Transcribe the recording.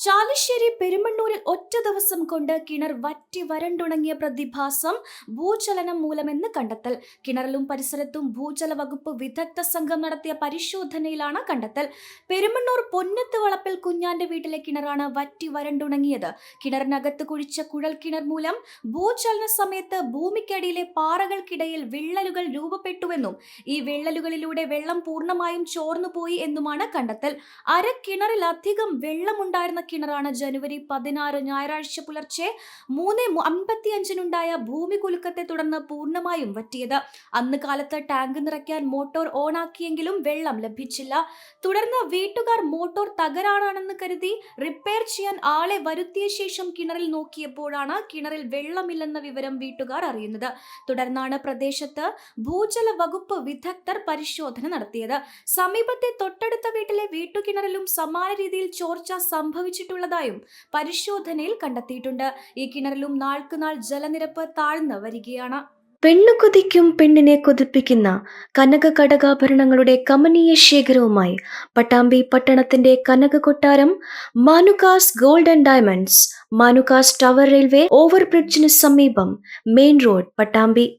ചാലിശ്ശേരി പെരുമണ്ണൂരിൽ ഒറ്റ ദിവസം കൊണ്ട് കിണർ വറ്റി വരണ്ടുണങ്ങിയ പ്രതിഭാസം ഭൂചലനം മൂലമെന്ന് കണ്ടെത്തൽ. കിണറിലും പരിസരത്തും ഭൂജല വകുപ്പ് വിദഗ്ധ സംഘം നടത്തിയ പരിശോധനയിലാണ് കണ്ടെത്തൽ. പെരുമണ്ണൂർ പൊന്നത്ത് വളപ്പിൽ കുഞ്ഞാന്റെ വീട്ടിലെ കിണറാണ് വറ്റി വരണ്ടുണങ്ങിയത്. കിണറിനകത്ത് കുഴിച്ച കുഴൽ കിണർ മൂലം ഭൂചലന സമയത്ത് ഭൂമിക്കടിയിലെ പാറകൾക്കിടയിൽ വിള്ളലുകൾ രൂപപ്പെട്ടുവെന്നും ഈ വിള്ളലുകളിലൂടെ വെള്ളം പൂർണ്ണമായും ചോർന്നുപോയി എന്നുമാണ് കണ്ടെത്തൽ. കിണറിലധികം വെള്ളമുണ്ടായിരുന്ന കിണറാണ് ജനുവരി 16 ഞായറാഴ്ച പുലർച്ചെ 3:55 ഭൂമി കുലുക്കത്തെ തുടർന്ന് പൂർണ്ണമായും വറ്റിയത്. അന്ന് കാലത്ത് ടാങ്ക് നിറയ്ക്കാൻ മോട്ടോർ ഓണാക്കിയെങ്കിലും വെള്ളം ലഭിച്ചില്ല. തുടർന്ന് വീട്ടുകാർ മോട്ടോർ തകരാറാണെന്ന് കരുതി റിപ്പയർ ചെയ്യാൻ ആളെ വരുത്തിയ ശേഷം കിണറിൽ നോക്കിയപ്പോഴാണ് കിണറിൽ വെള്ളമില്ലെന്ന വിവരം വീട്ടുകാർ അറിയുന്നത്. തുടർന്നാണ് പ്രദേശത്ത് ഭൂജല വകുപ്പ് വിദഗ്ധർ പരിശോധന നടത്തിയത്. സമീപത്തെ തൊട്ടടുത്ത വീട്ടിലെ വീട്ടുകിണറിലും സമാന രീതിയിൽ ചോർച്ച സംഭവിച്ചിട്ടുള്ളതായും പരിശോധനയിൽ കണ്ടെത്തിയിട്ടുണ്ട്. ഈ കിണറിലും നാൾക്കുനാൾ ജലനിരപ്പ് താഴ്ന്നു വരികയാണ്. പെണ്ണു കൊതിക്കും പെണ്ണിനെ കൊതിപ്പിക്കുന്ന കനക കടകാഭരണങ്ങളുടെ കമനീയ ശേഖരവുമായി പട്ടാമ്പി പട്ടണത്തിന്റെ കനക കൊട്ടാരം Manukas gold and diamonds, Manukas tower railway ഓവർബ്രിഡ്ജിന് സമീപം, മെയിൻ റോഡ്, പട്ടാമ്പി.